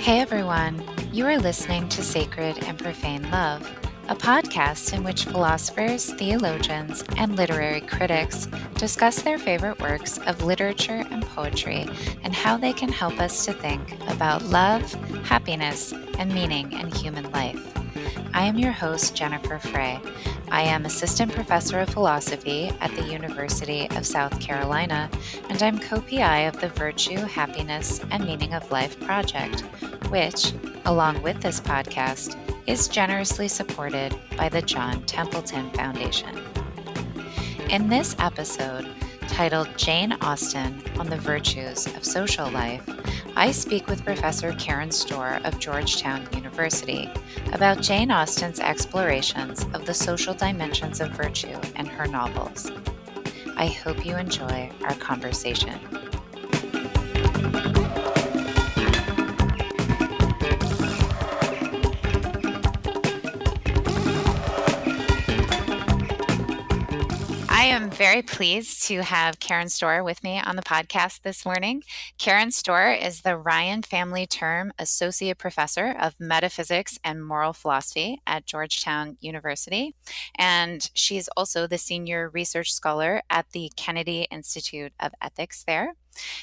Hey everyone, you are listening to Sacred and Profane Love, a podcast in which philosophers, theologians, and literary critics discuss their favorite works of literature and poetry and how they can help us to think about love, happiness, and meaning in human life. I am your host, Jennifer Frey. I am Assistant Professor of Philosophy at the University of South Carolina, and I'm co-PI of the Virtue, Happiness, and Meaning of Life project, which, along with this podcast, is generously supported by the John Templeton Foundation. In this episode, titled Jane Austen on the Virtues of Social Life, I speak with Professor Karen Stohr of Georgetown University about Jane Austen's explorations of the social dimensions of virtue in her novels. I hope you enjoy our conversation. I am very pleased to have Karen Stohr with me on the podcast this morning. Karen Stohr is the Ryan Family Term Associate Professor of Metaphysics and Moral Philosophy at Georgetown University, and she's also the Senior Research Scholar at the Kennedy Institute of Ethics there.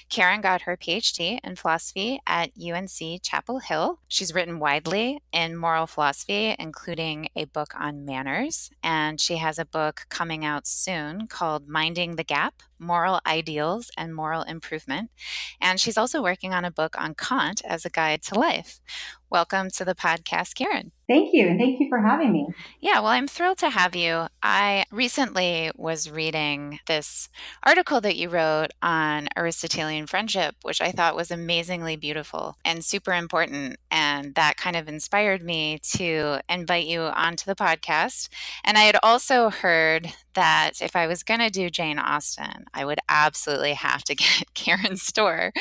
Karen got her PhD in philosophy at UNC Chapel Hill. She's written widely in moral philosophy, including a book on manners, and she has a book coming out soon called Minding the Gap: Moral Ideals and Moral Improvement. And she's also working on a book on Kant as a guide to life. Welcome to the podcast, Karen. Thank you, and thank you for having me. Yeah, well, I'm thrilled to have you. I recently was reading this article that you wrote on Aristotelian friendship, which I thought was amazingly beautiful and super important. And that kind of inspired me to invite you onto the podcast. And I had also heard that if I was going to do Jane Austen, I would absolutely have to get Karen Stohr.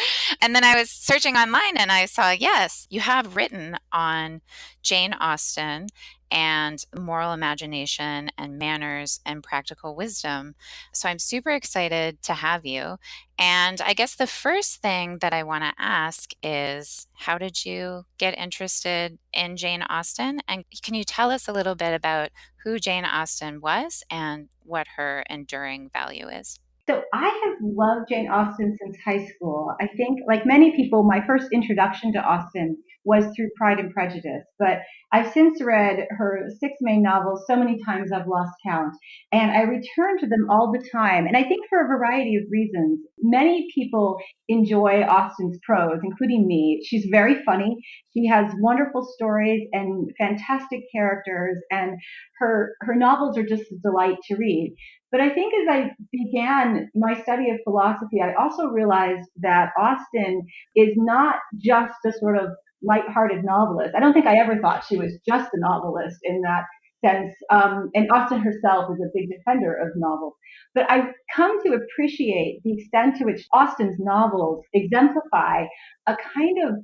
And then I was searching online and I saw, yes, you have written on Jane Austen and moral imagination and manners and practical wisdom. So I'm super excited to have you. And I guess the first thing that I want to ask is, how did you get interested in Jane Austen? And can you tell us a little bit about who Jane Austen was and what her enduring value is? So I have loved Jane Austen since high school. I think, like many people, my first introduction to Austen was through Pride and Prejudice, but I've since read her six main novels so many times I've lost count, and I return to them all the time, and I think for a variety of reasons. Many people enjoy Austen's prose, including me. She's very funny. She has wonderful stories and fantastic characters, and her novels are just a delight to read. But I think as I began my study of philosophy, I also realized that Austen is not just a sort of lighthearted novelist. I don't think I ever thought she was just a novelist in that sense. And Austen herself is a big defender of novels. But I've come to appreciate the extent to which Austen's novels exemplify a kind of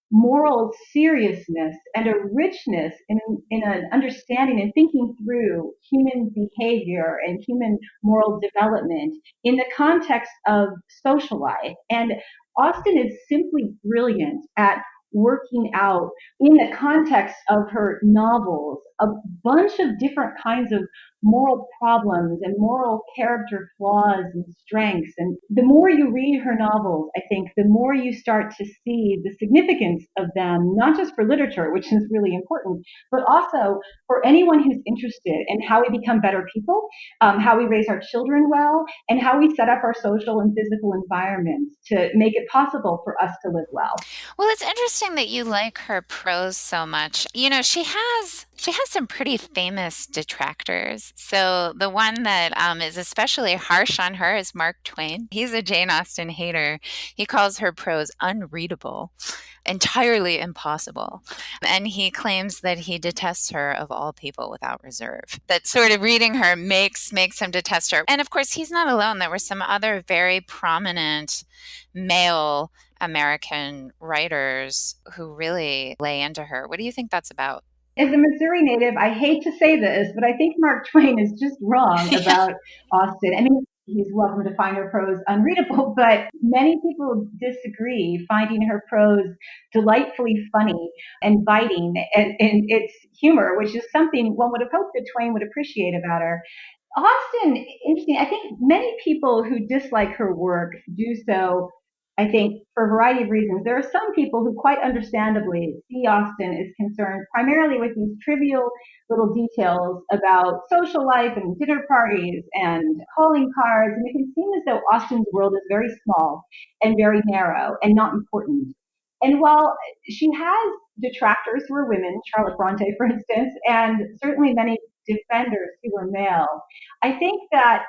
moral seriousness and a richness in an understanding and thinking through human behavior and human moral development in the context of social life. And Austen is simply brilliant at working out in the context of her novels a bunch of different kinds of moral problems and moral character flaws and strengths. And the more you read her novels, I think, the more you start to see the significance of them, not just for literature, which is really important, but also for anyone who's interested in how we become better people, how we raise our children well, and how we set up our social and physical environments to make it possible for us to live well. Well, it's interesting that you like her prose so much. You know, she has some pretty famous detractors. So the one that is especially harsh on her is Mark Twain. He's a Jane Austen hater. He calls her prose unreadable, entirely impossible. And he claims that he detests her of all people without reserve. That sort of reading her makes him detest her. And of course, he's not alone. There were some other very prominent male American writers who really lay into her. What do you think that's about? As a Missouri native, I hate to say this, but I think Mark Twain is just wrong about Austen. I mean, he's welcome to find her prose unreadable, but many people disagree, finding her prose delightfully funny and biting and its humor, which is something one would have hoped that Twain would appreciate about her. Austen, interesting. I think many people who dislike her work do so, I think, for a variety of reasons. There are some people who quite understandably see Austen as concerned primarily with these trivial little details about social life and dinner parties and calling cards. And it can seem as though Austen's world is very small and very narrow and not important. And while she has detractors who are women, Charlotte Bronte, for instance, and certainly many defenders who were male, I think that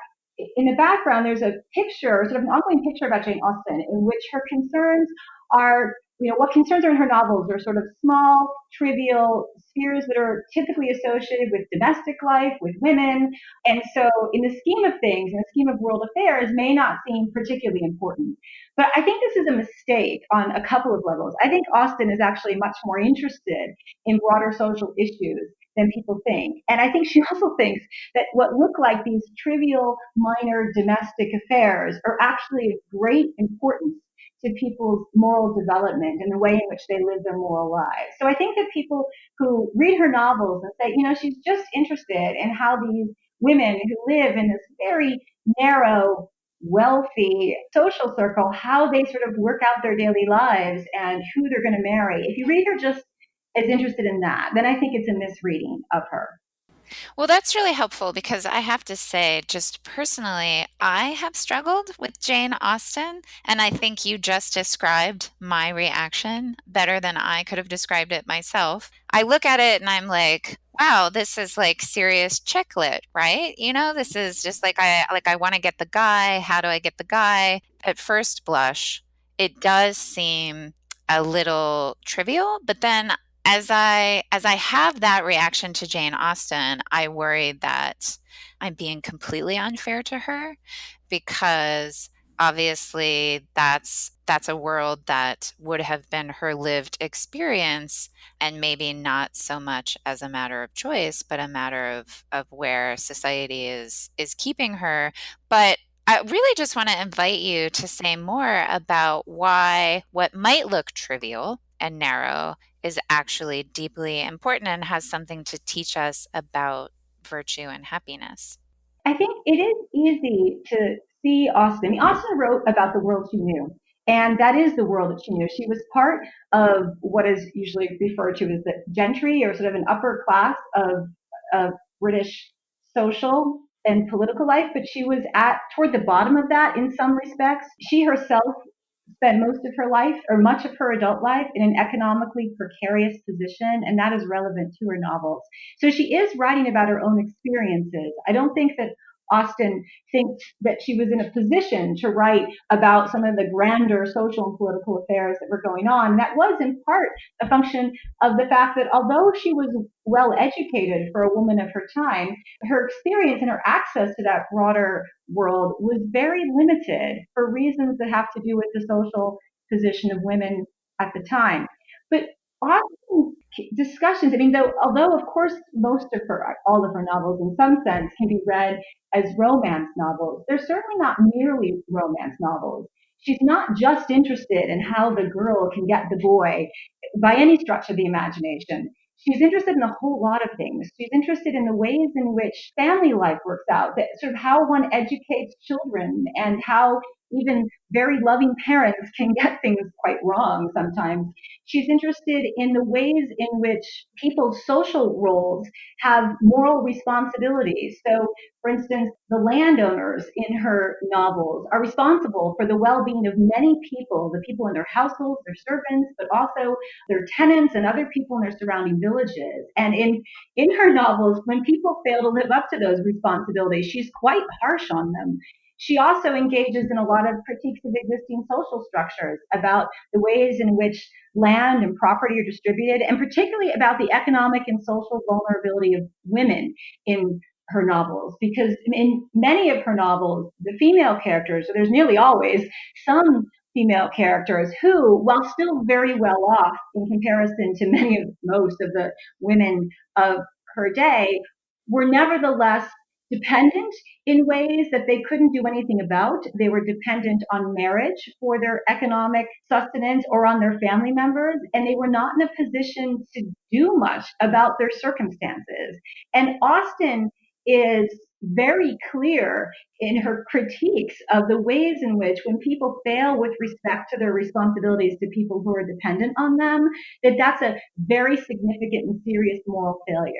in the background there's a picture, sort of an ongoing picture about Jane Austen, in which her concerns are, what concerns her in her novels are sort of small, trivial spheres that are typically associated with domestic life, with women, and so in the scheme of things, in the scheme of world affairs, may not seem particularly important. But I think this is a mistake on a couple of levels. I think Austen is actually much more interested in broader social issues than people think. And I think she also thinks that what look like these trivial, minor domestic affairs are actually of great importance to people's moral development and the way in which they live their moral lives. So I think that people who read her novels and say, she's just interested in how these women who live in this very narrow, wealthy social circle, how they sort of work out their daily lives and who they're going to marry. If you read her just as interested in that, then I think it's a misreading of her. Well, that's really helpful because I have to say, just personally, I have struggled with Jane Austen, and I think you just described my reaction better than I could have described it myself. I look at it and I'm like, wow, this is like serious chick lit, right? This is just like I want to get the guy. How do I get the guy? At first blush, it does seem a little trivial, but then as I have that reaction to Jane Austen, I worry that I'm being completely unfair to her because obviously that's a world that would have been her lived experience and maybe not so much as a matter of choice, but a matter of where society is keeping her. But I really just want to invite you to say more about why what might look trivial and narrow is actually deeply important and has something to teach us about virtue and happiness. I think it is easy to see Austen. I mean, Austen wrote about the world she knew, and that is the world that she knew. She was part of what is usually referred to as the gentry, or sort of an upper class of British social and political life, but she was at toward the bottom of that in some respects. She herself spent most of her life or much of her adult life in an economically precarious position, and that is relevant to her novels. So she is writing about her own experiences. I don't think that Austen thinks that she was in a position to write about some of the grander social and political affairs that were going on. And that was in part a function of the fact that although she was well educated for a woman of her time, her experience and her access to that broader world was very limited for reasons that have to do with the social position of women at the time. But often discussions, I mean, although of course all of her novels in some sense can be read as romance novels, they're certainly not merely romance novels. She's not just interested in how the girl can get the boy by any stretch of the imagination. She's interested in a whole lot of things. She's interested in the ways in which family life works out, that sort of how one educates children and how even very loving parents can get things quite wrong sometimes. She's interested in the ways in which people's social roles have moral responsibilities. So, for instance, the landowners in her novels are responsible for the well-being of many people, the people in their households, their servants, but also their tenants and other people in their surrounding villages. And in her novels, when people fail to live up to those responsibilities, she's quite harsh on them. She also engages in a lot of critiques of existing social structures about the ways in which land and property are distributed, and particularly about the economic and social vulnerability of women in her novels. Because in many of her novels, the female characters, so there's nearly always some female characters who, while still very well off in comparison to most of the women of her day, were nevertheless dependent in ways that they couldn't do anything about. They were dependent on marriage for their economic sustenance or on their family members, and they were not in a position to do much about their circumstances. And Austen is very clear in her critiques of the ways in which when people fail with respect to their responsibilities to people who are dependent on them, that that's a very significant and serious moral failure.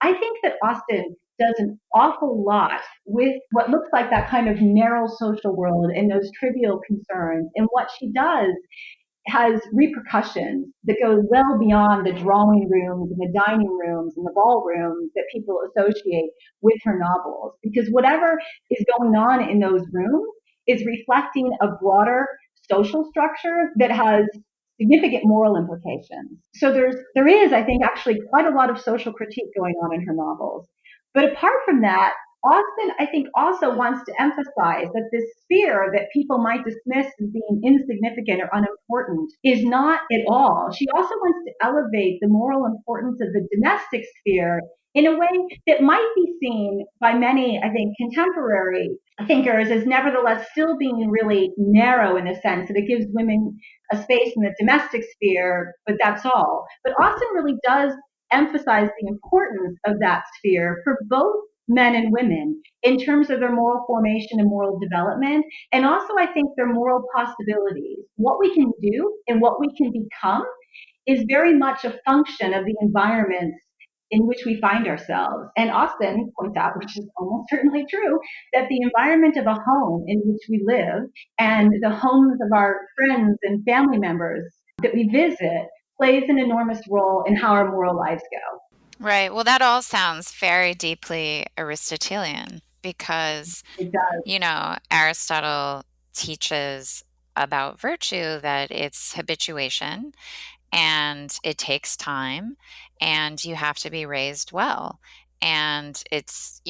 I think that Austen does an awful lot with what looks like that kind of narrow social world and those trivial concerns. And what she does has repercussions that go well beyond the drawing rooms and the dining rooms and the ballrooms that people associate with her novels. Because whatever is going on in those rooms is reflecting a broader social structure that has significant moral implications. So there is, I think, actually quite a lot of social critique going on in her novels. But apart from that, Austen, I think, also wants to emphasize that this sphere that people might dismiss as being insignificant or unimportant is not at all. She also wants to elevate the moral importance of the domestic sphere in a way that might be seen by many, I think, contemporary thinkers as nevertheless still being really narrow in the sense that it gives women a space in the domestic sphere, but that's all. But Austen really does emphasize the importance of that sphere for both men and women in terms of their moral formation and moral development, and also I think their moral possibilities. What we can do and what we can become is very much a function of the environments in which we find ourselves. And Austen points out, which is almost certainly true, that the environment of a home in which we live and the homes of our friends and family members that we visit plays an enormous role in how our moral lives go. Right. Well, that all sounds very deeply Aristotelian because, It does. Aristotle teaches about virtue that it's habituation and it takes time and you have to be raised well. And it's,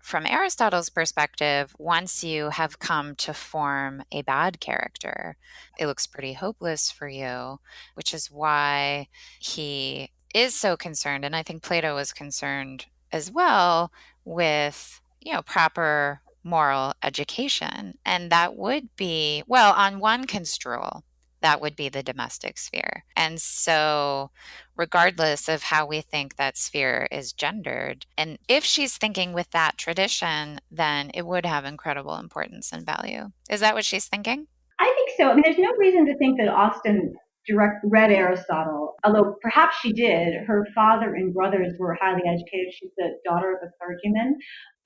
from Aristotle's perspective, once you have come to form a bad character, it looks pretty hopeless for you, which is why he is so concerned. And I think Plato was concerned as well with, proper moral education. And that would be, well, on one construal, that would be the domestic sphere. And so, regardless of how we think that sphere is gendered, and if she's thinking with that tradition, then it would have incredible importance and value. Is that what she's thinking? I think so. I mean, there's no reason to think that Austen read Aristotle, although perhaps she did. Her father and brothers were highly educated. She's the daughter of a clergyman,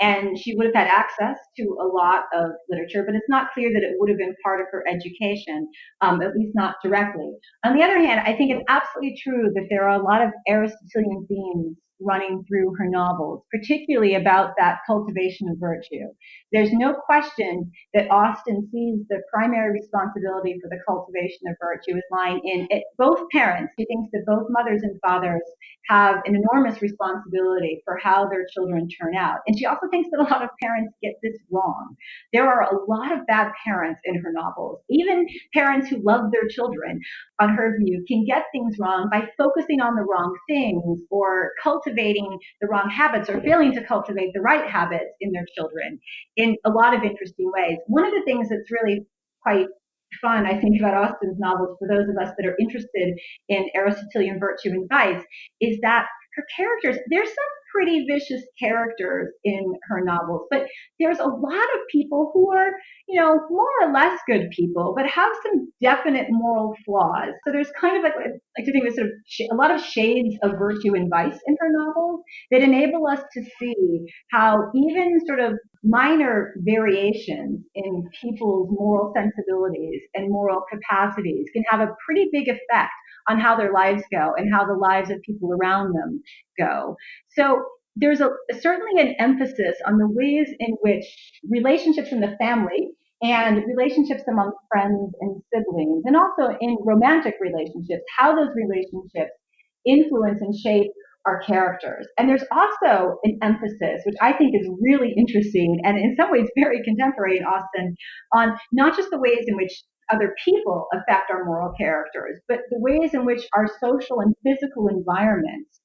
and she would have had access to a lot of literature, but it's not clear that it would have been part of her education, at least not directly. On the other hand, I think it's absolutely true that there are a lot of Aristotelian themes running through her novels, particularly about that cultivation of virtue. There's no question that Austen sees the primary responsibility for the cultivation of virtue as lying in it, both parents. She thinks that both mothers and fathers have an enormous responsibility for how their children turn out. And she also thinks that a lot of parents get this wrong. There are a lot of bad parents in her novels. Even parents who love their children, on her view, can get things wrong by focusing on the wrong things or cultivating the wrong habits or failing to cultivate the right habits in their children in a lot of interesting ways. One of the things that's really quite fun, I think, about Austen's novels for those of us that are interested in Aristotelian virtue and vice is that her characters, there's some pretty vicious characters in her novels, but there's a lot of people who are, more or less good people, but have some definite moral flaws. So there's kind of like to think of sort of a lot of shades of virtue and vice in her novels that enable us to see how even sort of minor variations in people's moral sensibilities and moral capacities can have a pretty big effect on how their lives go and how the lives of people around them go. So there's certainly an emphasis on the ways in which relationships in the family and relationships among friends and siblings, and also in romantic relationships, how those relationships influence and shape our characters. And there's also an emphasis, which I think is really interesting and in some ways very contemporary in Austen, on not just the ways in which other people affect our moral characters, but the ways in which our social and physical environments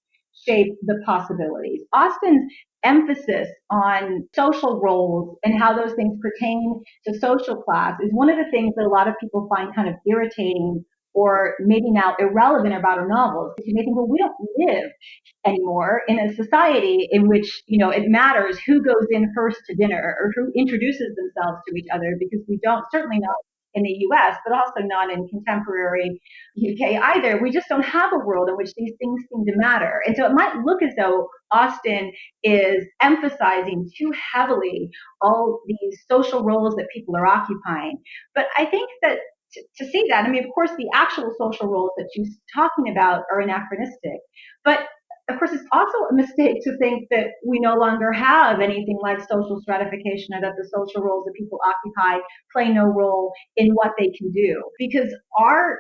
shape the possibilities. Austen's emphasis on social roles and how those things pertain to social class is one of the things that a lot of people find kind of irritating or maybe now irrelevant about our novels. Because you may think, well, we don't live anymore in a society in which, it matters who goes in first to dinner or who introduces themselves to each other, because we don't, certainly not in the US, but also not in contemporary UK either. We just don't have a world in which these things seem to matter. And so it might look as though Austen is emphasizing too heavily all these social roles that people are occupying. But I think that to see that, I mean, of course, the actual social roles that she's talking about are anachronistic. But of course, it's also a mistake to think that we no longer have anything like social stratification, or that the social roles that people occupy play no role in what they can do. Because our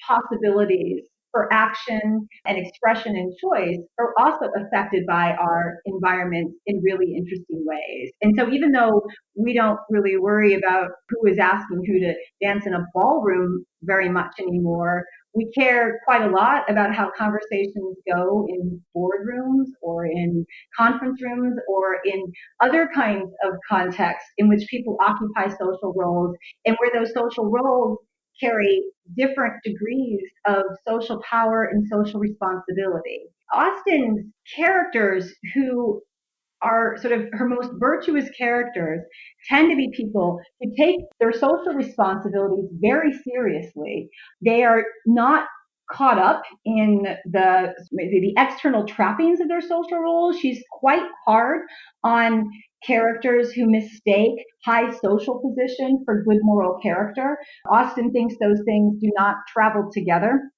possibilities for action and expression and choice are also affected by our environment in really interesting ways. And so even though we don't really worry about who is asking who to dance in a ballroom very much anymore, we care quite a lot about how conversations go in boardrooms or in conference rooms or in other kinds of contexts in which people occupy social roles, and where those social roles carry different degrees of social power and social responsibility. Austen's characters, who are sort of her most virtuous characters, tend to be people who take their social responsibilities very seriously. They are not caught up in the external trappings of their social roles. She's quite hard on characters who mistake high social position for good moral character. Austen thinks those things do not travel together.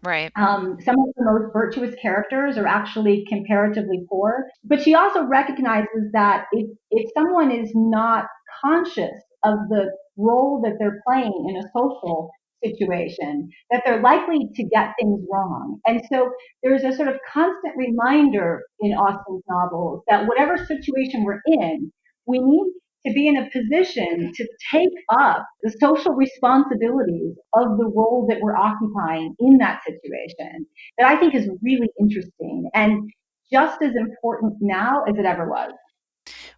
Right. Some of the most virtuous characters are actually comparatively poor. But she also recognizes that if someone is not conscious of the role that they're playing in a social situation, that they're likely to get things wrong. And so there's a sort of constant reminder in Austen's novels that whatever situation we're in, we need to be in a position to take up the social responsibilities of the role that we're occupying in that situation, that I think is really interesting and just as important now as it ever was.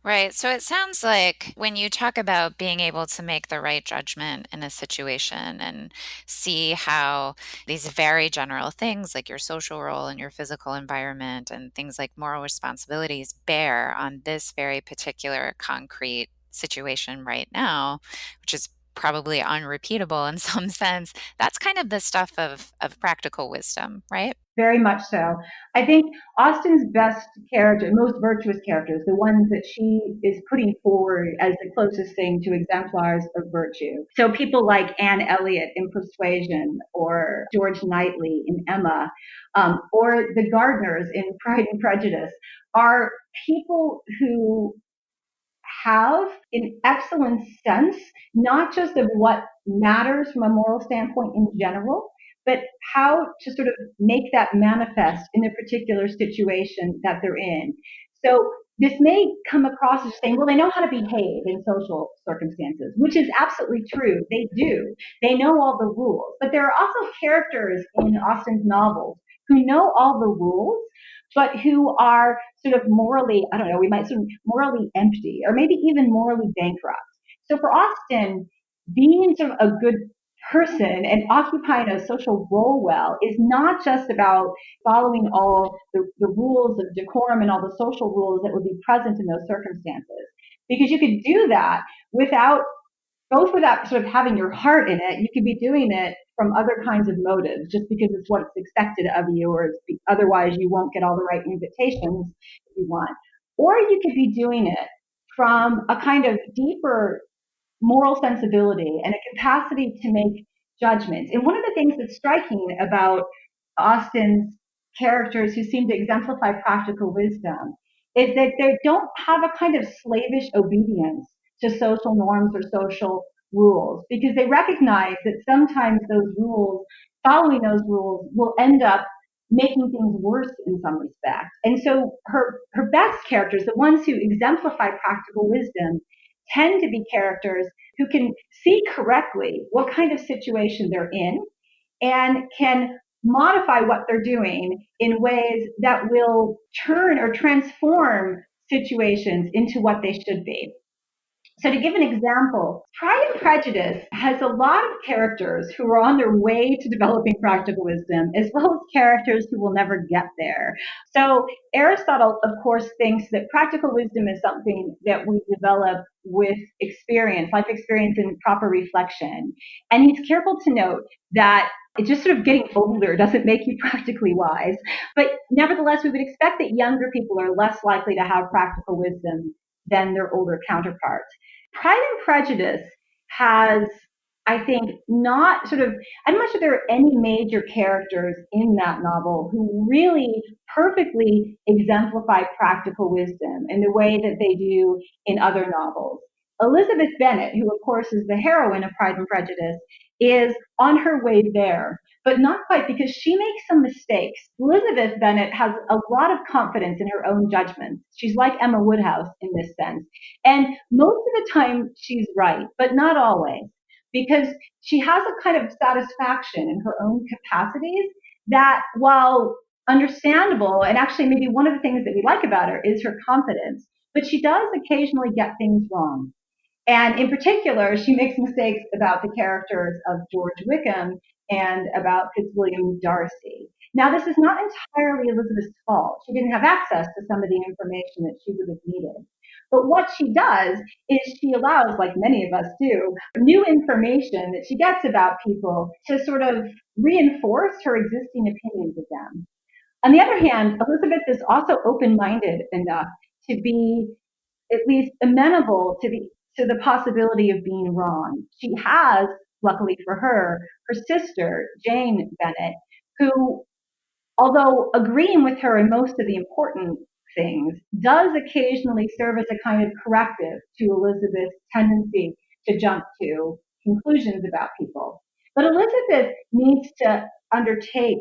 Right. So it sounds like when you talk about being able to make the right judgment in a situation and see how these very general things like your social role and your physical environment and things like moral responsibilities bear on this very particular concrete situation right now, which is probably unrepeatable in some sense, that's kind of the stuff of practical wisdom, right? Very much so. I think Austen's best character, most virtuous characters, the ones that she is putting forward as the closest thing to exemplars of virtue. So people like Anne Elliot in Persuasion, or George Knightley in Emma, or the Gardners in Pride and Prejudice, are people who have an excellent sense, not just of what matters from a moral standpoint in general, but how to sort of make that manifest in the particular situation that they're in. So this may come across as saying, well, they know how to behave in social circumstances, which is absolutely true. They do. They know all the rules. But there are also characters in Austen's novels who know all the rules, but who are sort of morally, I don't know, we might say morally empty or maybe even morally bankrupt. So for Austen, being sort of a good person and occupying a social role well is not just about following all the rules of decorum and all the social rules that would be present in those circumstances. Because you could do that without both without sort of having your heart in it, you could be doing it from other kinds of motives, just because it's what's expected of you, or otherwise you won't get all the right invitations that you want. Or you could be doing it from a kind of deeper moral sensibility and a capacity to make judgments. And one of the things that's striking about Austen's characters who seem to exemplify practical wisdom is that they don't have a kind of slavish obedience to social norms or social rules, because they recognize that sometimes following those rules, will end up making things worse in some respect. And so her best characters, the ones who exemplify practical wisdom, tend to be characters who can see correctly what kind of situation they're in and can modify what they're doing in ways that will turn or transform situations into what they should be. So to give an example, Pride and Prejudice has a lot of characters who are on their way to developing practical wisdom, as well as characters who will never get there. So Aristotle, of course, thinks that practical wisdom is something that we develop with experience, life experience and proper reflection. And he's careful to note that it just sort of getting older doesn't make you practically wise. But nevertheless, we would expect that younger people are less likely to have practical wisdom than their older counterparts. Pride and Prejudice has, I think, not sort of, I'm not sure there are any major characters in that novel who really perfectly exemplify practical wisdom in the way that they do in other novels. Elizabeth Bennet, who of course is the heroine of Pride and Prejudice, is on her way there, but not quite because she makes some mistakes. Elizabeth Bennet has a lot of confidence in her own judgments. She's like Emma Woodhouse in this sense. And most of the time she's right, but not always, because she has a kind of satisfaction in her own capacities that, while understandable, and actually maybe one of the things that we like about her is her confidence, but she does occasionally get things wrong. And in particular, she makes mistakes about the characters of George Wickham and about Fitzwilliam Darcy. Now, this is not entirely Elizabeth's fault. She didn't have access to some of the information that she would have needed. But what she does is she allows, like many of us do, new information that she gets about people to sort of reinforce her existing opinions of them. On the other hand, Elizabeth is also open-minded enough to be at least amenable to the possibility of being wrong. She has, luckily for her sister, Jane Bennet, who, although agreeing with her in most of the important things, does occasionally serve as a kind of corrective to Elizabeth's tendency to jump to conclusions about people. But Elizabeth needs to undertake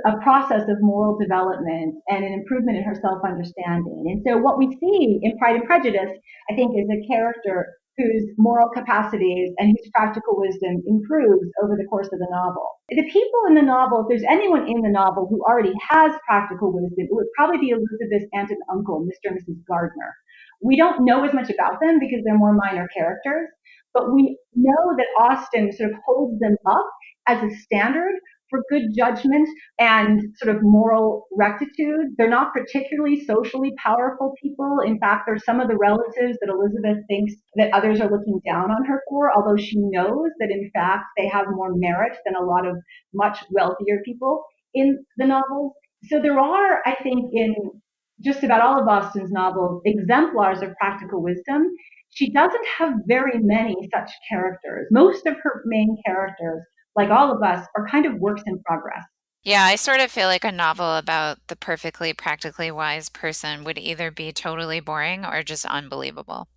a process of moral development and an improvement in her self-understanding. And so what we see in Pride and Prejudice, I think, is a character whose moral capacities and whose practical wisdom improves over the course of the novel. The people in the novel, if there's anyone in the novel who already has practical wisdom, it would probably be Elizabeth's aunt and uncle, Mr. and Mrs. Gardner. We don't know as much about them because they're more minor characters, but we know that Austen sort of holds them up as a standard for good judgment and sort of moral rectitude. They're not particularly socially powerful people. In fact, they're some of the relatives that Elizabeth thinks that others are looking down on her for, although she knows that in fact they have more merit than a lot of much wealthier people in the novels. So there are, I think, in just about all of Austen's novels, exemplars of practical wisdom. She doesn't have very many such characters. Most of her main characters, like all of us, are kind of works in progress. Yeah, I sort of feel like a novel about the perfectly practically wise person would either be totally boring or just unbelievable.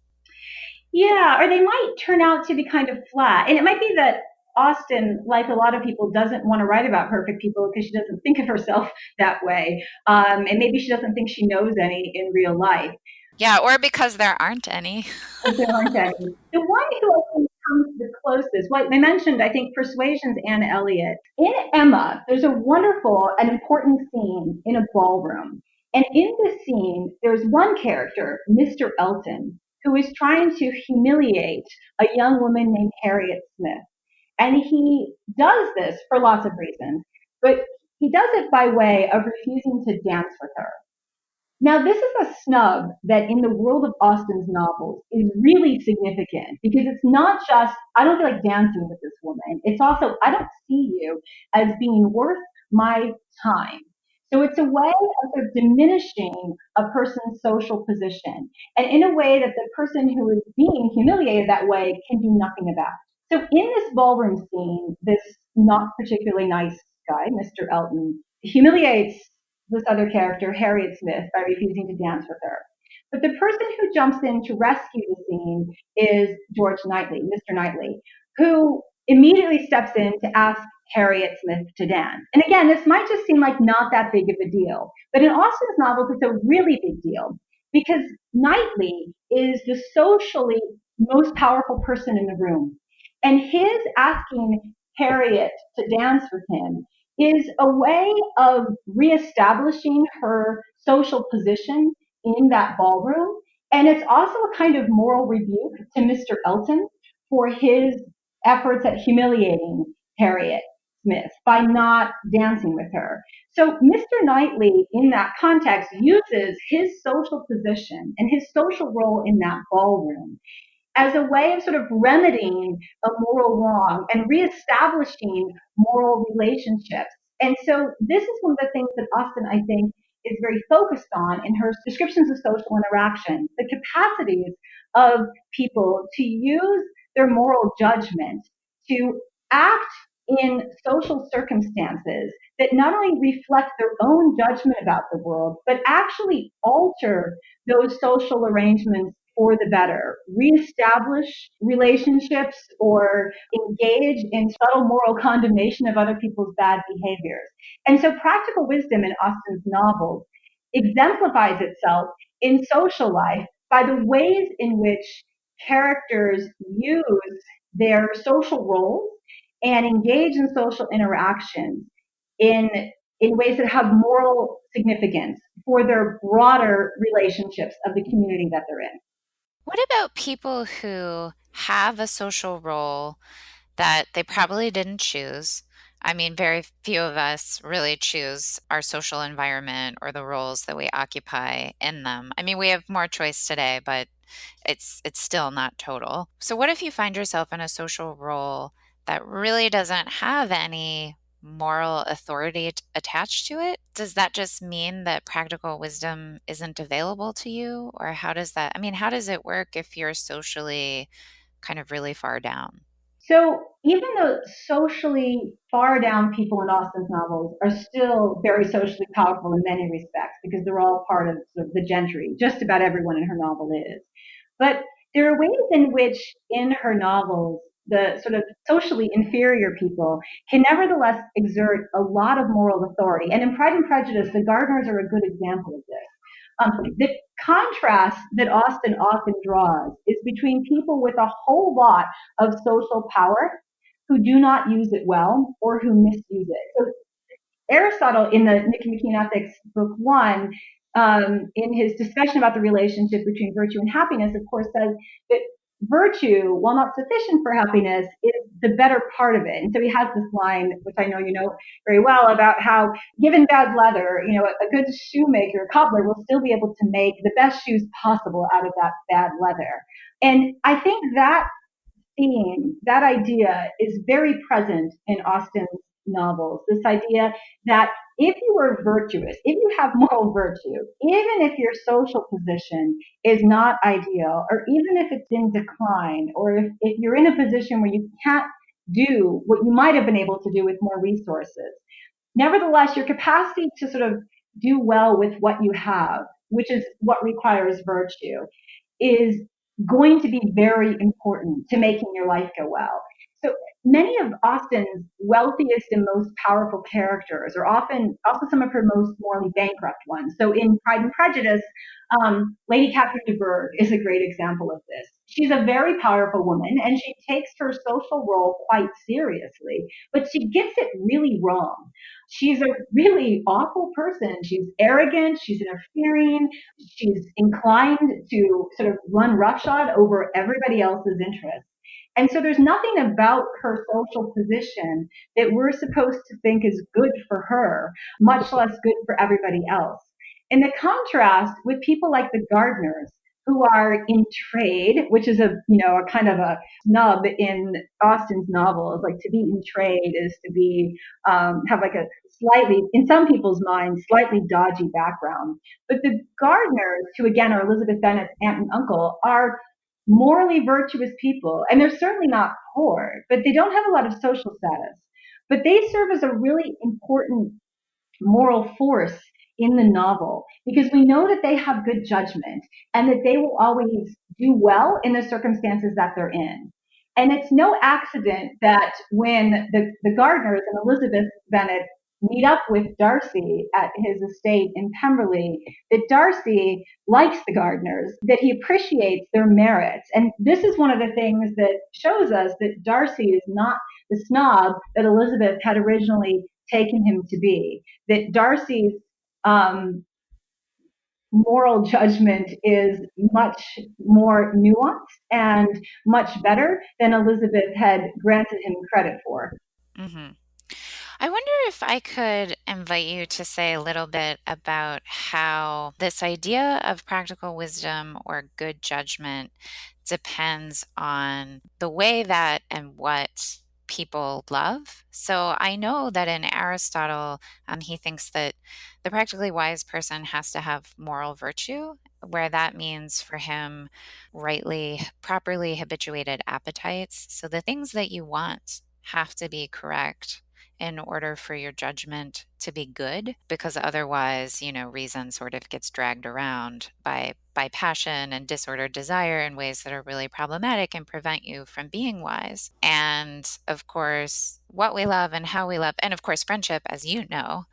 Yeah, or they might turn out to be kind of flat. And it might be that Austen, like a lot of people, doesn't want to write about perfect people because she doesn't think of herself that way. And maybe she doesn't think she knows any in real life. Yeah, or because there aren't any. Because there aren't any. The one who I think comes the closest, well, I mentioned, I think, Persuasion's Anne Elliot. In Emma, there's a wonderful and important scene in a ballroom. And in this scene, there's one character, Mr. Elton, who is trying to humiliate a young woman named Harriet Smith. And he does this for lots of reasons, but he does it by way of refusing to dance with her. Now, this is a snub that in the world of Austen's novels is really significant because it's not just, I don't feel like dancing with this woman. It's also, I don't see you as being worth my time. So it's a way of sort of diminishing a person's social position, and in a way that the person who is being humiliated that way can do nothing about. So in this ballroom scene, this not particularly nice guy, Mr. Elton, humiliates this other character, Harriet Smith, by refusing to dance with her. But the person who jumps in to rescue the scene is George Knightley, Mr. Knightley, who immediately steps in to ask Harriet Smith to dance. And again, this might just seem like not that big of a deal, but in Austen's novels, it's a really big deal because Knightley is the socially most powerful person in the room. And his asking Harriet to dance with him is a way of reestablishing her social position in that ballroom. And it's also a kind of moral rebuke to Mr. Elton for his efforts at humiliating Harriet Smith by not dancing with her. So Mr. Knightley, in that context, uses his social position and his social role in that ballroom as a way of sort of remedying a moral wrong and reestablishing moral relationships. And so this is one of the things that Austen, I think, is very focused on in her descriptions of social interactions, the capacities of people to use their moral judgment to act in social circumstances that not only reflect their own judgment about the world, but actually alter those social arrangements for the better, reestablish relationships, or engage in subtle moral condemnation of other people's bad behaviors. And so practical wisdom in Austen's novels exemplifies itself in social life by the ways in which characters use their social roles and engage in social interactions in ways that have moral significance for their broader relationships of the community that they're in. What about people who have a social role that they probably didn't choose? I mean, very few of us really choose our social environment or the roles that we occupy in them. I mean, we have more choice today, but it's still not total. So what if you find yourself in a social role that really doesn't have any moral authority attached to it? Does that just mean that practical wisdom isn't available to you? Or how does that, I mean, how does it work if you're socially kind of really far down? So even though socially far down people in Austen's novels are still very socially powerful in many respects because they're all part of, sort of the gentry, just about everyone in her novel is. But there are ways in which in her novels the sort of socially inferior people can nevertheless exert a lot of moral authority. And in Pride and Prejudice, the Gardners are a good example of this. The contrast that Austen often draws is between people with a whole lot of social power who do not use it well or who misuse it. So Aristotle, in the Nicomachean Ethics, Book One, in his discussion about the relationship between virtue and happiness, of course, says that virtue, while not sufficient for happiness, is the better part of it. And so he has this line, which I know you know very well, about how, given bad leather, a good shoemaker, a cobbler, will still be able to make the best shoes possible out of that bad leather. And I think that theme, that idea is very present in Austen's novels. This idea that if you are virtuous, if you have moral virtue, even if your social position is not ideal, or even if it's in decline, or if you're in a position where you can't do what you might have been able to do with more resources, nevertheless, your capacity to sort of do well with what you have, which is what requires virtue, is going to be very important to making your life go well. So many of Austen's wealthiest and most powerful characters are often also some of her most morally bankrupt ones. So in Pride and Prejudice, Lady Catherine de Bourgh is a great example of this. She's a very powerful woman and she takes her social role quite seriously, but she gets it really wrong. She's a really awful person. She's arrogant, she's interfering, she's inclined to sort of run roughshod over everybody else's interests. And so there's nothing about her social position that we're supposed to think is good for her, much less good for everybody else. In the contrast with people like the Gardners, who are in trade, which is a kind of a snub in Austen's novels. Like to be in trade is to be have like a slightly, in some people's minds, slightly dodgy background. But the Gardners, who again are Elizabeth Bennet's aunt and uncle, are morally virtuous people, and they're certainly not poor, but they don't have a lot of social status. But they serve as a really important moral force in the novel because we know that they have good judgment and that they will always do well in the circumstances that they're in. And it's no accident that when the Gardners and Elizabeth Bennet meet up with Darcy at his estate in Pemberley, that Darcy likes the Gardners, that he appreciates their merits. And this is one of the things that shows us that Darcy is not the snob that Elizabeth had originally taken him to be. That Darcy's moral judgment is much more nuanced and much better than Elizabeth had granted him credit for. Hmm. I wonder if I could invite you to say a little bit about how this idea of practical wisdom or good judgment depends on the way that and what people love. So I know that in Aristotle, he thinks that the practically wise person has to have moral virtue, where that means for him rightly, properly habituated appetites. So the things that you want have to be correct in order for your judgment to be good, because otherwise, reason sort of gets dragged around by passion and disordered desire in ways that are really problematic and prevent you from being wise. And of course, what we love and how we love, and of course, friendship, as you know,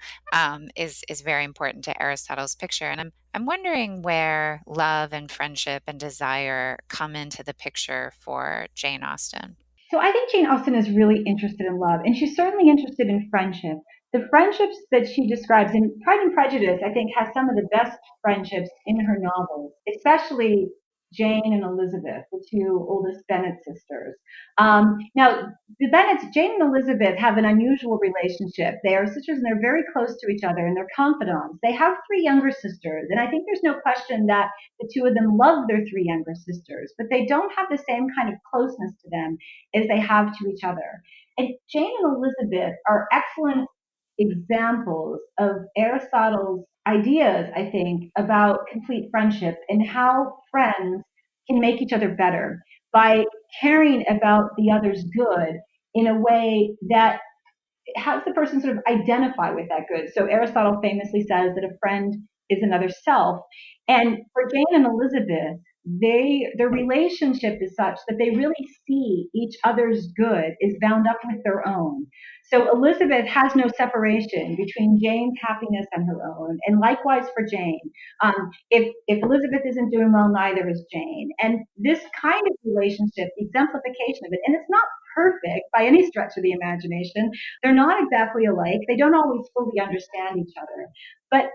is very important to Aristotle's picture. And I'm wondering where love and friendship and desire come into the picture for Jane Austen. So I think Jane Austen is really interested in love, and she's certainly interested in friendship. The friendships that she describes in Pride and Prejudice, I think, has some of the best friendships in her novels, especially Jane and Elizabeth, the two oldest Bennet sisters. Now, the Bennets, Jane and Elizabeth, have an unusual relationship. They are sisters and they're very close to each other and they're confidants. They have three younger sisters, and I think there's no question that the two of them love their three younger sisters, but they don't have the same kind of closeness to them as they have to each other. And Jane and Elizabeth are excellent examples of Aristotle's ideas, I think, about complete friendship and how friends can make each other better by caring about the other's good in a way that has the person sort of identify with that good. So Aristotle famously says that a friend is another self. And for Jane and Elizabeth, their relationship is such that they really see each other's good is bound up with their own. So Elizabeth has no separation between Jane's happiness and her own, and likewise for Jane. If Elizabeth isn't doing well, neither is Jane. And this kind of relationship, the exemplification of it, and it's not perfect by any stretch of the imagination. They're not exactly alike. They don't always fully understand each other, but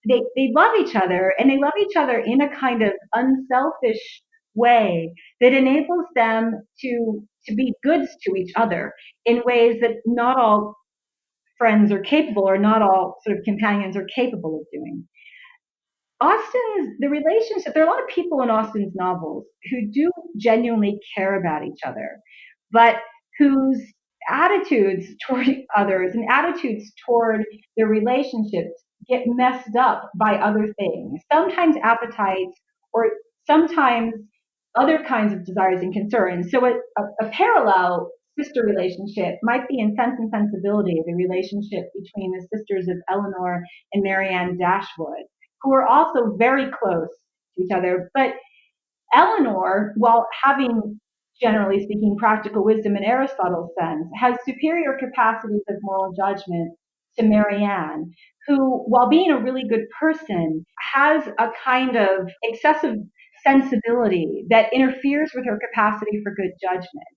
they love each other, and they love each other in a kind of unselfish way that enables them to be goods to each other in ways that not all friends are capable, or not all sort of companions are capable of doing. The relationship, there are a lot of people in Austen's novels who do genuinely care about each other, but whose attitudes toward others and attitudes toward their relationships get messed up by other things, sometimes appetites, or sometimes other kinds of desires and concerns. So a parallel sister relationship might be in Sense and Sensibility, the relationship between the sisters of Eleanor and Marianne Dashwood, who are also very close to each other. But Eleanor, while having, generally speaking, practical wisdom in Aristotle's sense, has superior capacities of moral judgment to Marianne, who, while being a really good person, has a kind of excessive sensibility that interferes with her capacity for good judgment.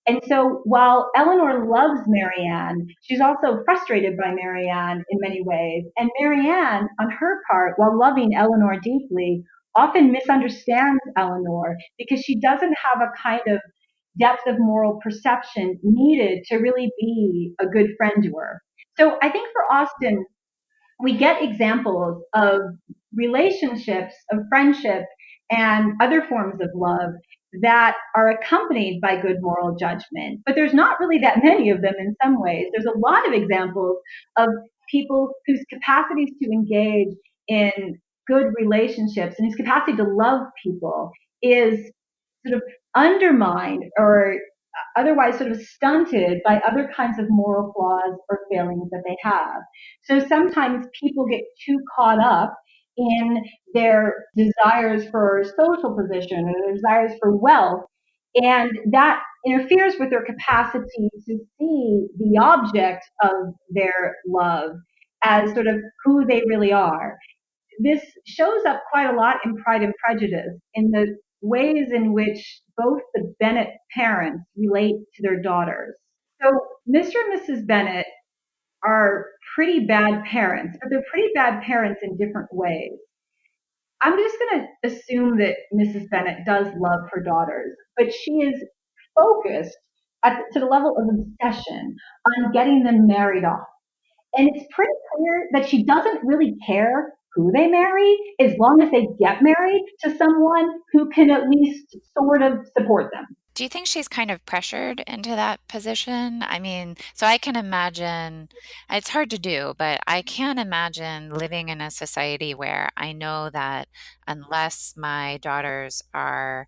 And so while Eleanor loves Marianne, she's also frustrated by Marianne in many ways. And Marianne, on her part, while loving Eleanor deeply, often misunderstands Eleanor because she doesn't have a kind of depth of moral perception needed to really be a good friend to her. So I think for Austen, we get examples of relationships, of friendship, and other forms of love that are accompanied by good moral judgment. But there's not really that many of them in some ways. There's a lot of examples of people whose capacities to engage in good relationships and whose capacity to love people is sort of undermined or otherwise sort of stunted by other kinds of moral flaws or failings that they have. So sometimes people get too caught up in their desires for social position or their desires for wealth, and that interferes with their capacity to see the object of their love as sort of who they really are. This shows up quite a lot in Pride and Prejudice in the ways in which both the Bennet parents relate to their daughters. So Mr. and Mrs. Bennet are pretty bad parents, but they're pretty bad parents in different ways. I'm just going to assume that Mrs. Bennet does love her daughters, but she is focused to the level of obsession on getting them married off. And it's pretty clear that she doesn't really care who they marry as long as they get married to someone who can at least sort of support them. Do you think she's kind of pressured into that position? I mean, so I can imagine it's hard to do, but I can imagine living in a society where I know that unless my daughters are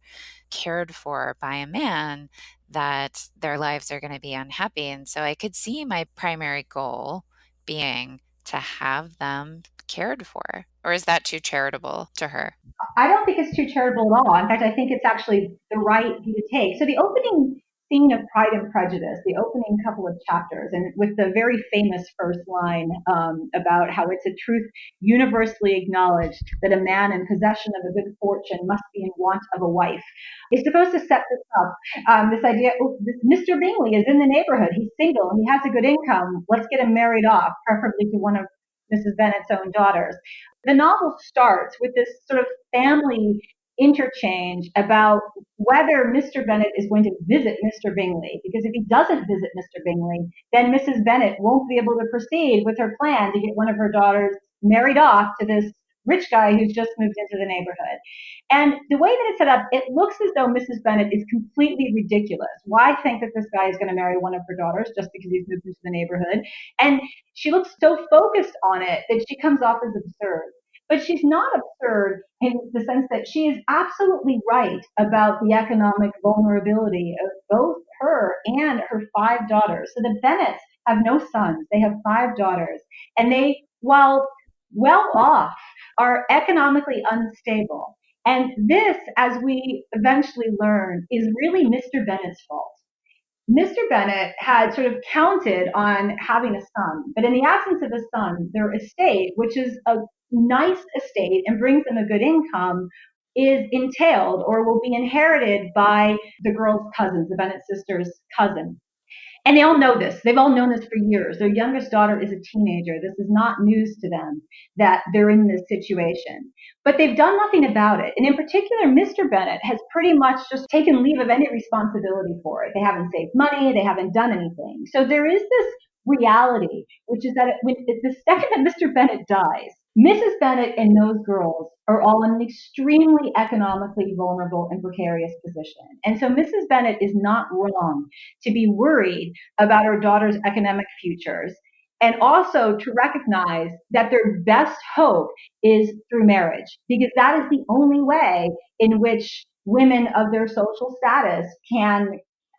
cared for by a man, that their lives are going to be unhappy. And so I could see my primary goal being to have them cared for. Or is that too charitable to her? I don't think it's too charitable at all. In fact, I think it's actually the right view to take. So the opening scene of Pride and Prejudice, the opening couple of chapters, and with the very famous first line about how it's a truth universally acknowledged that a man in possession of a good fortune must be in want of a wife, is supposed to set this up. This idea, oh, this Mr. Bingley is in the neighborhood. He's single. He has a good income. Let's get him married off, preferably to one of Mrs. Bennet's own daughters. The novel starts with this sort of family interchange about whether Mr. Bennet is going to visit Mr. Bingley, because if he doesn't visit Mr. Bingley, then Mrs. Bennet won't be able to proceed with her plan to get one of her daughters married off to this rich guy who's just moved into the neighborhood. And the way that it's set up, it looks as though Mrs. Bennet is completely ridiculous. Why think that this guy is going to marry one of her daughters just because he's moved into the neighborhood? And she looks so focused on it that she comes off as absurd. But she's not absurd in the sense that she is absolutely right about the economic vulnerability of both her and her five daughters. So the Bennets have no sons, they have five daughters. And they, while well off, are economically unstable. And this, as we eventually learn, is really Mr. Bennet's fault. Mr. Bennet had sort of counted on having a son, but in the absence of a son, their estate, which is a nice estate and brings them a good income, is entailed or will be inherited by the girl's cousins, the Bennet sisters' cousin. And they all know this. They've all known this for years. Their youngest daughter is a teenager. This is not news to them that they're in this situation. But they've done nothing about it. And in particular, Mr. Bennet has pretty much just taken leave of any responsibility for it. They haven't saved money. They haven't done anything. So there is this reality, which is that the second that Mr. Bennet dies, Mrs. Bennet and those girls are all in an extremely economically vulnerable and precarious position. And so Mrs. Bennet is not wrong to be worried about her daughter's economic futures, and also to recognize that their best hope is through marriage, because that is the only way in which women of their social status can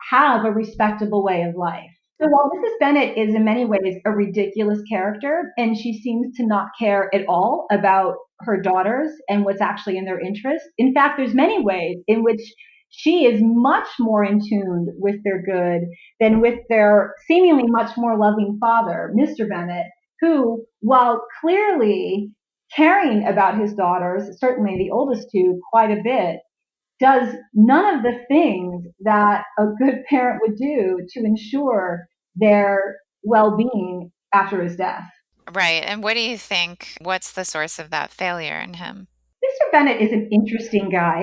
have a respectable way of life. So while Mrs. Bennet is in many ways a ridiculous character, and she seems to not care at all about her daughters and what's actually in their interest, in fact, there's many ways in which she is much more in tune with their good than with their seemingly much more loving father, Mr. Bennet, who, while clearly caring about his daughters, certainly the oldest two, quite a bit, does none of the things that a good parent would do to ensure their well-being after his death. Right. And what do you think? What's the source of that failure in him? Mr. Bennet is an interesting guy.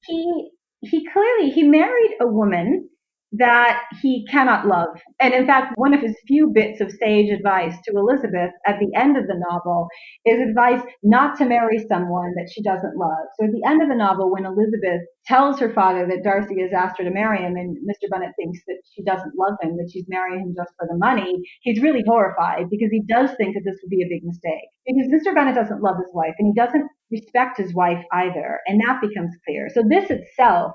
He clearly he married a woman that he cannot love. And in fact, one of his few bits of sage advice to Elizabeth at the end of the novel is advice not to marry someone that she doesn't love. So at the end of the novel, when Elizabeth tells her father that Darcy has asked her to marry him and Mr. Bennet thinks that she doesn't love him, that she's marrying him just for the money, he's really horrified because he does think that this would be a big mistake. Because Mr. Bennet doesn't love his wife and he doesn't respect his wife either. And that becomes clear. So this itself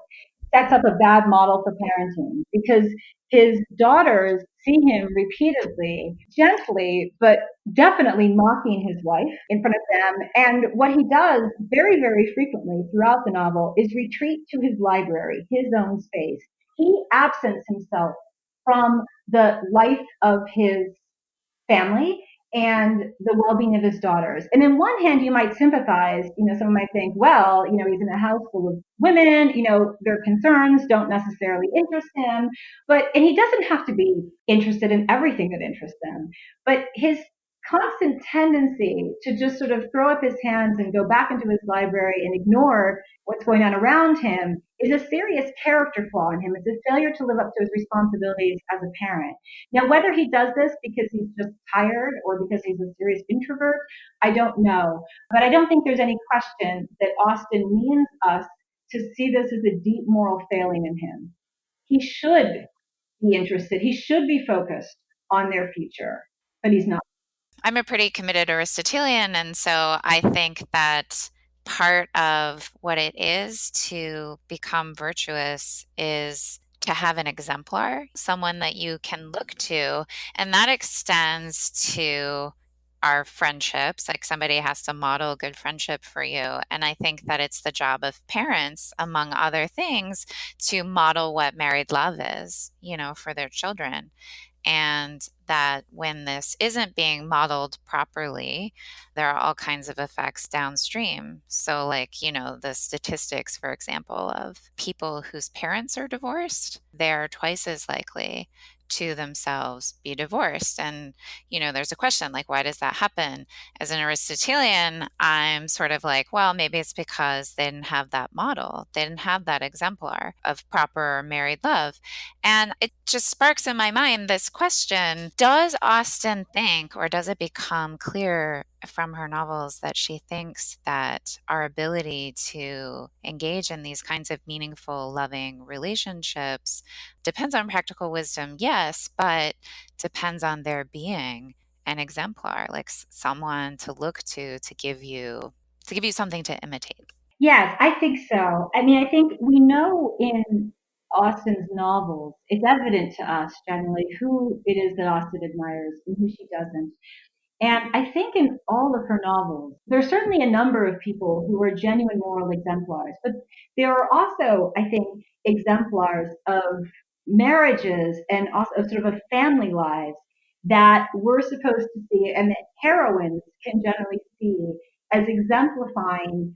sets up a bad model for parenting because his daughters see him repeatedly, gently, but definitely mocking his wife in front of them. And what he does very, very frequently throughout the novel is retreat to his library, his own space. He absents himself from the life of his family and the well-being of his daughters. And in one hand, you might sympathize. Someone might think, well, he's in a house full of women. Their concerns don't necessarily interest him. And he doesn't have to be interested in everything that interests them. But his constant tendency to just sort of throw up his hands and go back into his library and ignore what's going on around him is a serious character flaw in him. It's a failure to live up to his responsibilities as a parent. Now, whether he does this because he's just tired or because he's a serious introvert, I don't know. But I don't think there's any question that Austen means us to see this as a deep moral failing in him. He should be interested. He should be focused on their future, but he's not. I'm a pretty committed Aristotelian, and so I think that part of what it is to become virtuous is to have an exemplar, someone that you can look to, and that extends to our friendships. Like somebody has to model good friendship for you. And I think that it's the job of parents, among other things, to model what married love is, for their children. And that when this isn't being modeled properly, there are all kinds of effects downstream. So, like, the statistics, for example, of people whose parents are divorced, they're twice as likely to themselves be divorced. And, there's a question like, why does that happen? As an Aristotelian, I'm sort of like, well, maybe it's because they didn't have that model, they didn't have that exemplar of proper married love. And it just sparks in my mind this question. Does Austen think, or does it become clear from her novels that she thinks that our ability to engage in these kinds of meaningful, loving relationships depends on practical wisdom? Yes, but depends on there being an exemplar, like someone to look to give you something to imitate. Yes, I think so. I mean, I think we know in Austen's novels, it's evident to us generally who it is that Austen admires and who she doesn't. And I think in all of her novels, there's certainly a number of people who are genuine moral exemplars, but there are also, I think, exemplars of marriages and also of sort of a family lives that we're supposed to see and that heroines can generally see as exemplifying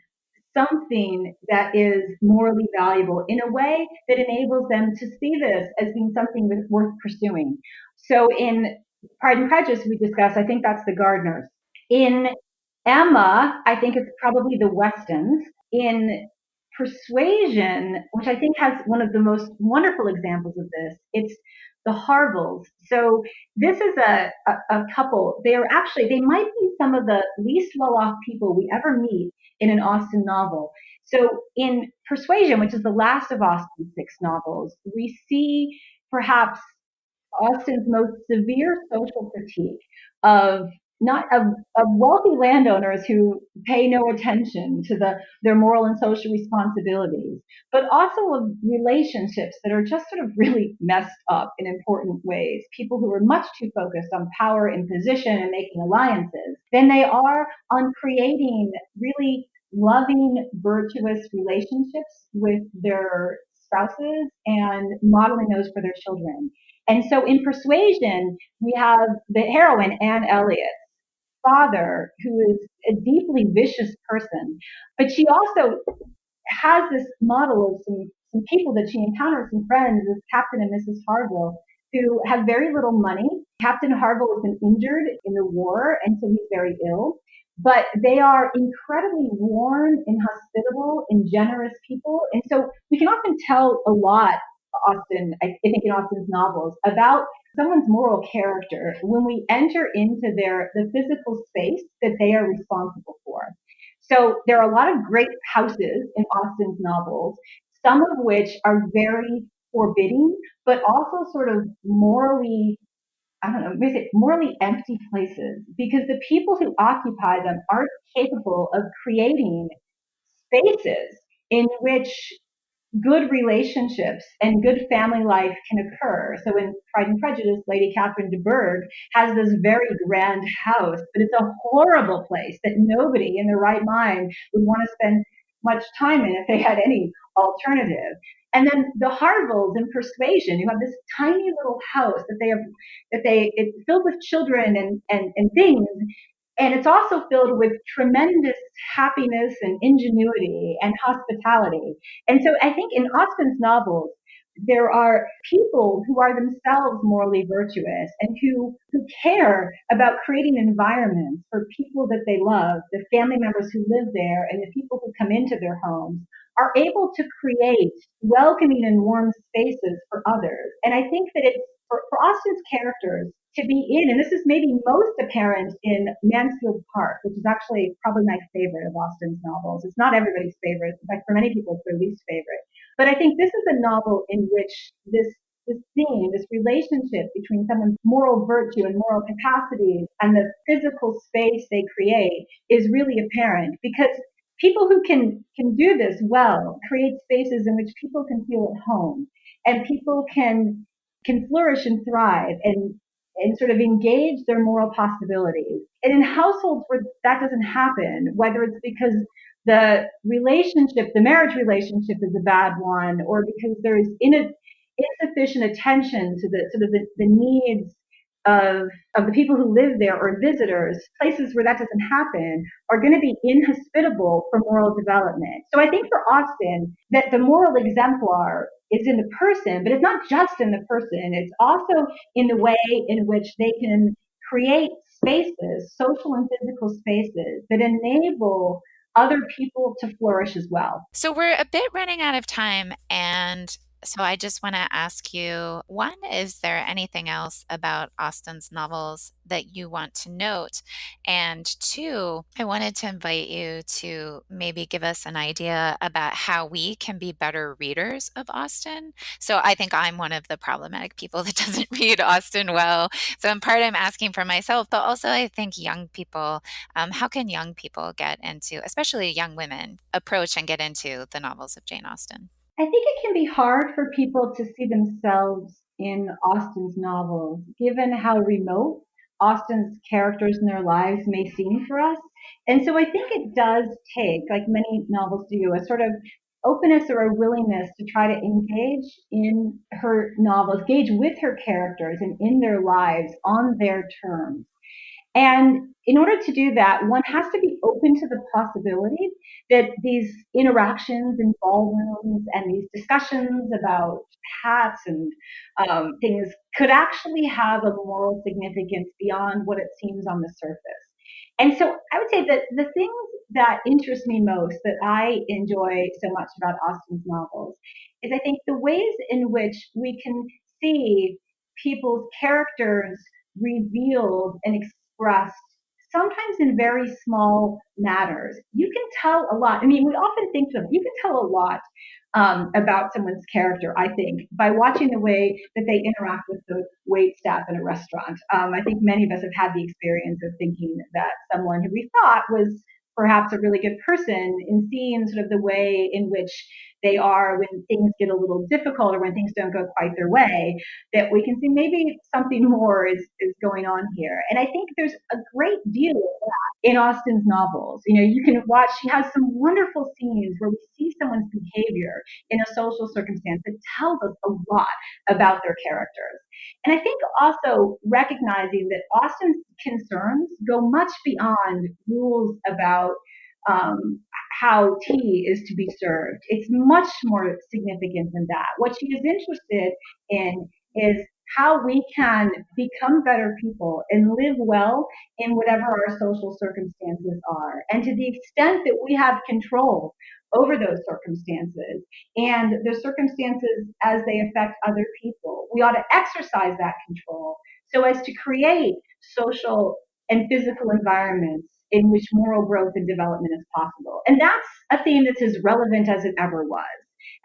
something that is morally valuable in a way that enables them to see this as being something that's worth pursuing. So in Pride and Prejudice, we discussed, I think that's the Gardeners. In Emma, I think it's probably the Westons. In Persuasion, which I think has one of the most wonderful examples of this, it's the Harvilles. So this is a couple. They might be some of the least well off people we ever meet in an Austen novel. So in Persuasion, which is the last of Austen's six novels, we see perhaps Austen's most severe social critique of not of wealthy landowners who pay no attention to their moral and social responsibilities, but also of relationships that are just sort of really messed up in important ways. People who are much too focused on power and position and making alliances than they are on creating really loving, virtuous relationships with their spouses and modeling those for their children. And so in Persuasion, we have the heroine, Anne Elliot's father, who is a deeply vicious person, but she also has this model of some people that she encounters, some friends, as Captain and Mrs. Harville, who have very little money. Captain Harville has been injured in the war, and so he's very ill. But they are incredibly warm and hospitable and generous people. And so we can often tell a lot, I think in Austen's novels, about someone's moral character when we enter into the physical space that they are responsible for. So there are a lot of great houses in Austen's novels, some of which are very forbidding, but also sort of morally, I don't know, maybe morally empty places because the people who occupy them aren't capable of creating spaces in which good relationships and good family life can occur. So in Pride and Prejudice, Lady Catherine de Bourgh has this very grand house, but it's a horrible place that nobody in their right mind would want to spend much time in if they had any alternative. And then the Harvilles in Persuasion, you have this tiny little house it's filled with children and things, and it's also filled with tremendous happiness and ingenuity and hospitality. And so I think in Austen's novels, there are people who are themselves morally virtuous and who care about creating environments for people that they love, the family members who live there and the people who come into their homes are able to create welcoming and warm spaces for others. And I think that it's for Austen's characters to be in, and this is maybe most apparent in Mansfield Park, which is actually probably my favorite of Austen's novels. It's not everybody's favorite. In fact, for many people, it's their least favorite. But I think this is a novel in which this theme, this relationship between someone's moral virtue and moral capacities and the physical space they create is really apparent because people who can do this well create spaces in which people can feel at home and people can flourish and thrive and sort of engage their moral possibilities. And in households where that doesn't happen, whether it's because the relationship, the marriage relationship is a bad one, or because there is insufficient attention to the sort of the needs of the people who live there or visitors, places where that doesn't happen are going to be inhospitable for moral development. So I think for Austen that the moral exemplar is in the person, but it's not just in the person. It's also in the way in which they can create spaces, social and physical spaces that enable other people to flourish as well. So we're a bit running out of time, and so I just want to ask you, one, is there anything else about Austen's novels that you want to note? And two, I wanted to invite you to maybe give us an idea about how we can be better readers of Austen. So I think I'm one of the problematic people that doesn't read Austen well. So in part, I'm asking for myself, but also I think young people, how can young people get into, especially young women, approach and get into the novels of Jane Austen? I think it can be hard for people to see themselves in Austen's novels, given how remote Austen's characters and their lives may seem for us. And so I think it does take, like many novels do, a sort of openness or a willingness to try to engage in her novels, engage with her characters and in their lives on their terms. And in order to do that, one has to be open to the possibility that these interactions in ballrooms and these discussions about hats and things could actually have a moral significance beyond what it seems on the surface. And so I would say that the things that interest me most, that I enjoy so much about Austen's novels, is I think the ways in which we can see people's characters revealed and expressed sometimes in very small matters. You can tell a lot. I mean, we often think of you can tell a lot about someone's character, I think, by watching the way that they interact with the wait staff in a restaurant. I think many of us have had the experience of thinking that someone who we thought was perhaps a really good person in seeing sort of the way in which they are when things get a little difficult or when things don't go quite their way, that we can see maybe something more is going on here. And I think there's a great deal of that in Austen's novels. You know, you can watch, she has some wonderful scenes where we see someone's behavior in a social circumstance that tells us a lot about their characters. And I think also recognizing that Austen's concerns go much beyond rules about um, how tea is to be served. It's much more significant than that. What she is interested in is how we can become better people and live well in whatever our social circumstances are. And to the extent that we have control over those circumstances and the circumstances as they affect other people, we ought to exercise that control so as to create social and physical environments in which moral growth and development is possible. And that's a theme that's as relevant as it ever was.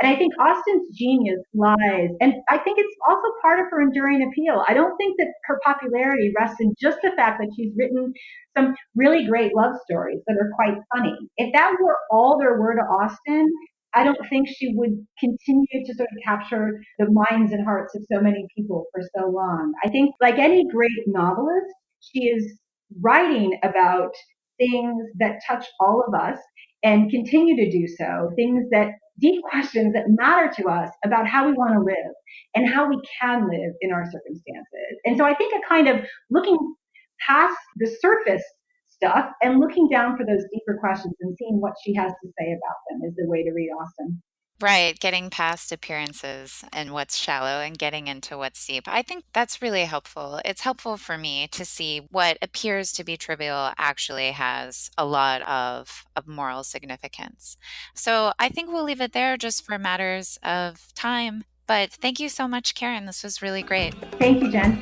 And I think Austen's genius lies, and I think it's also part of her enduring appeal. I don't think that her popularity rests in just the fact that she's written some really great love stories that are quite funny. If that were all there were to Austen, I don't think she would continue to sort of capture the minds and hearts of so many people for so long. I think, like any great novelist, she is writing about things that touch all of us and continue to do so, things that deep questions that matter to us about how we want to live and how we can live in our circumstances. And so I think a kind of looking past the surface stuff and looking down for those deeper questions and seeing what she has to say about them is the way to read Austen. Right, getting past appearances and what's shallow and getting into what's deep. I think that's really helpful. It's helpful for me to see what appears to be trivial actually has a lot of moral significance. So I think we'll leave it there just for matters of time. But thank you so much, Karen. This was really great. Thank you, Jen.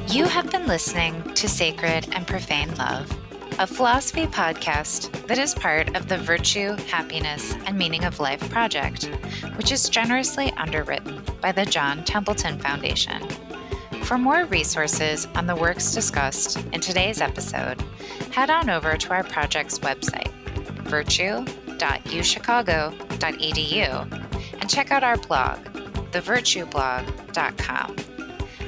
You have been listening to Sacred and Profane Love, a philosophy podcast that is part of the Virtue, Happiness, and Meaning of Life project, which is generously underwritten by the John Templeton Foundation. For more resources on the works discussed in today's episode, head on over to our project's website, virtue.uchicago.edu, and check out our blog, thevirtueblog.com.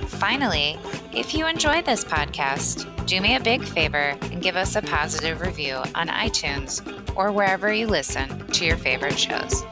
Finally, if you enjoy this podcast, do me a big favor and give us a positive review on iTunes or wherever you listen to your favorite shows.